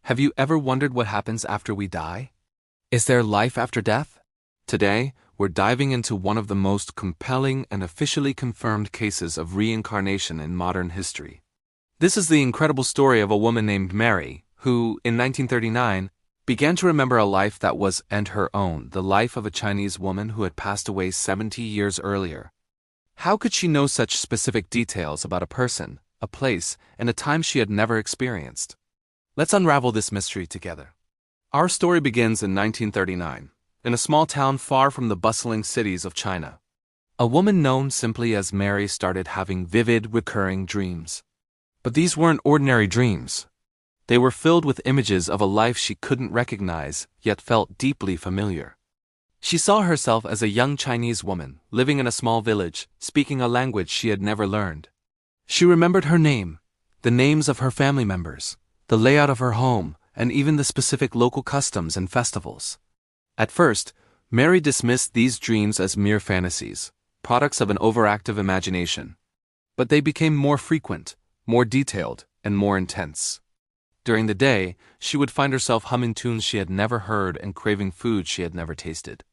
Have you ever wondered what happens after we die? Is there life after death? Today, we're diving into one of the most compelling and officially confirmed cases of reincarnation in modern history. This is the incredible story of a woman named Mary, who, in 1939, began to remember a life that was and her own, the life of a Chinese woman who had passed away 70 years earlier. How could she know such specific details about a person, a place, and a time she had never experienced? Let's unravel this mystery together. Our story begins in 1939, in a small town far from the bustling cities of China. A woman known simply as Mary started having vivid, recurring dreams. But these weren't ordinary dreams. They were filled with images of a life she couldn't recognize, yet felt deeply familiar. She saw herself as a young Chinese woman, living in a small village, speaking a language she had never learned. She remembered her name, the names of her family members, the layout of her home, and even the specific local customs and festivals. At first, Mary dismissed these dreams as mere fantasies, products of an overactive imagination. But they became more frequent, more detailed, and more intense. During the day, she would find herself humming tunes she had never heard and craving food she had never tasted.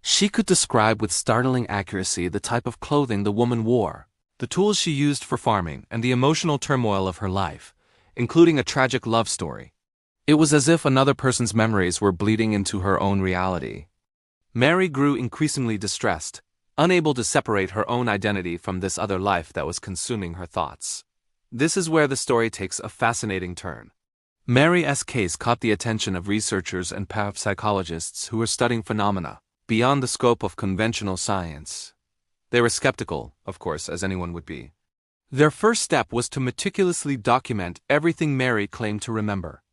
She could describe with startling accuracy the type of clothing the woman wore, the tools she used for farming, and the emotional turmoil of her life, including a tragic love story. It was as if another person's memories were bleeding into her own reality. Mary grew increasingly distressed, unable to separate her own identity from this other life that was consuming her thoughts. This is where the story takes a fascinating turn. Mary's case caught the attention of researchers and parapsychologists who were studying phenomena beyond the scope of conventional science. They were skeptical, of course, as anyone would be. Their first step was to meticulously document everything Mary claimed to remember.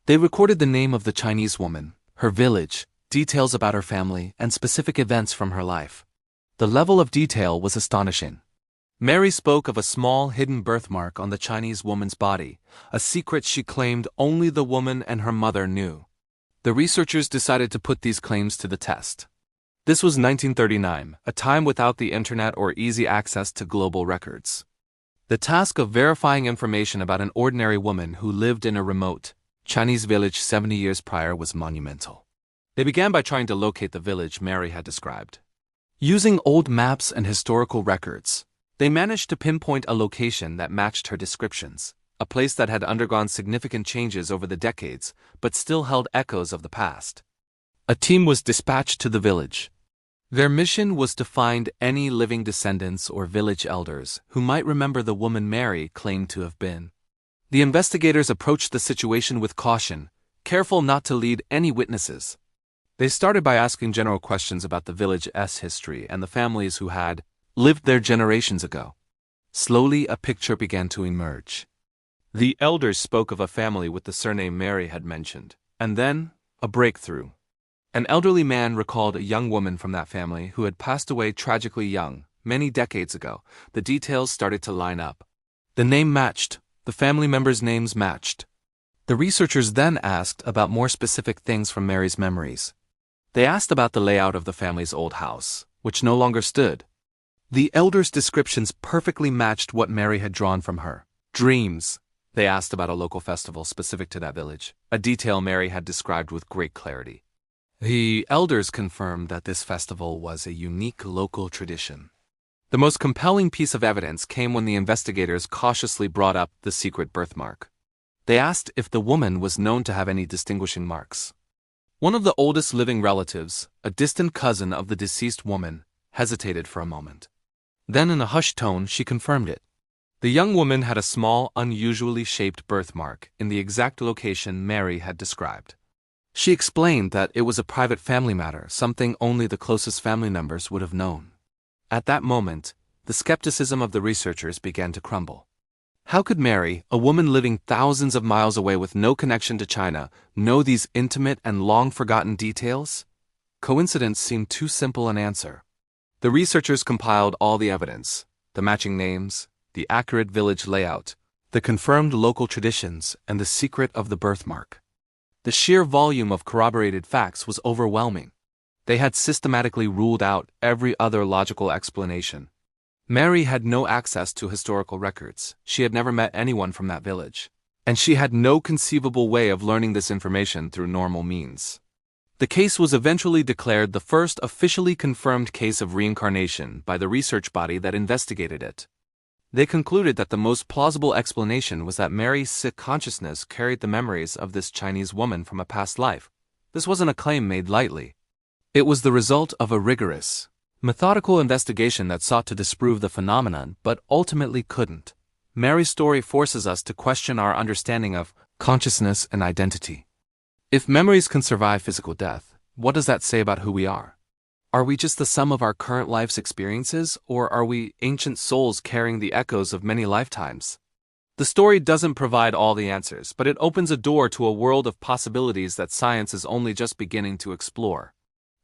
They recorded the name of the Chinese woman, her village, details about her family, and specific events from her life. The level of detail was astonishing. Mary spoke of a small hidden birthmark on the Chinese woman's body, a secret she claimed only the woman and her mother knew. The researchers decided to put these claims to the test. This was 1939, a time without the internet or easy access to global records. The task of verifying information about an ordinary woman who lived in a remote Chinese village 70 years prior was monumental. They began by trying to locate the village Mary had described. Using old maps and historical records, they managed to pinpoint a location that matched her descriptions, a place that had undergone significant changes over the decades but still held echoes of the past. A team was dispatched to the village. Their mission was to find any living descendants or village elders who might remember the woman Mary claimed to have been. The investigators approached the situation with caution, careful not to lead any witnesses. They started by asking general questions about the village's history and the families who had lived there generations ago. Slowly, a picture began to emerge. The elders spoke of a family with the surname Mary had mentioned, and then, a breakthrough. An elderly man recalled a young woman from that family who had passed away tragically young, many decades ago. The details started to line up. The name matched. The family members' names matched. The researchers then asked about more specific things from Mary's memories. They asked about the layout of the family's old house, which no longer stood. The elders' descriptions perfectly matched what Mary had drawn from her dreams. They asked about a local festival specific to that village, a detail Mary had described with great clarity. The elders confirmed that this festival was a unique local tradition. The most compelling piece of evidence came when the investigators cautiously brought up the secret birthmark. They asked if the woman was known to have any distinguishing marks. One of the oldest living relatives, a distant cousin of the deceased woman, hesitated for a moment. Then in a hushed tone, she confirmed it. The young woman had a small, unusually shaped birthmark in the exact location Mary had described. She explained that it was a private family matter, something only the closest family members would have known. At that moment, the skepticism of the researchers began to crumble. How could Mary, a woman living thousands of miles away with no connection to China, know these intimate and long-forgotten details? Coincidence seemed too simple an answer. The researchers compiled all the evidence, the matching names, the accurate village layout, the confirmed local traditions, and the secret of the birthmark. The sheer volume of corroborated facts was overwhelming. They had systematically ruled out every other logical explanation. Mary had no access to historical records. She had never met anyone from that village. and she had no conceivable way of learning this information through normal means. The case was eventually declared the first officially confirmed case of reincarnation by the research body that investigated it. They concluded that the most plausible explanation was that Mary's sick consciousness carried the memories of this Chinese woman from a past life. This wasn't a claim made lightly. It was the result of a rigorous, methodical investigation that sought to disprove the phenomenon but ultimately couldn't. Mary's story forces us to question our understanding of consciousness and identity. If memories can survive physical death, what does that say about who we are? Are we just the sum of our current life's experiences, or are we ancient souls carrying the echoes of many lifetimes? The story doesn't provide all the answers, but it opens a door to a world of possibilities that science is only just beginning to explore.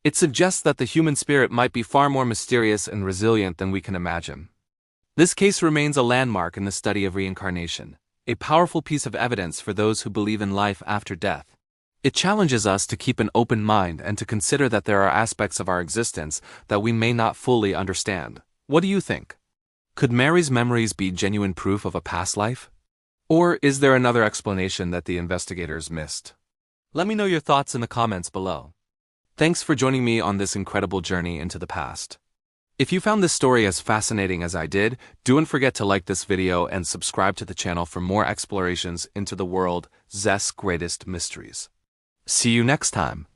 It suggests that the human spirit might be far more mysterious and resilient than we can imagine. This case remains a landmark in the study of reincarnation, a powerful piece of evidence for those who believe in life after death. It challenges us to keep an open mind and to consider that there are aspects of our existence that we may not fully understand. What do you think? Could Mary's memories be genuine proof of a past life? Or is there another explanation that the investigators missed? Let me know your thoughts in the comments below. Thanks for joining me on this incredible journey into the past. If you found this story as fascinating as I did, don't forget to like this video and subscribe to the channel for more explorations into the world's greatest mysteries. See you next time.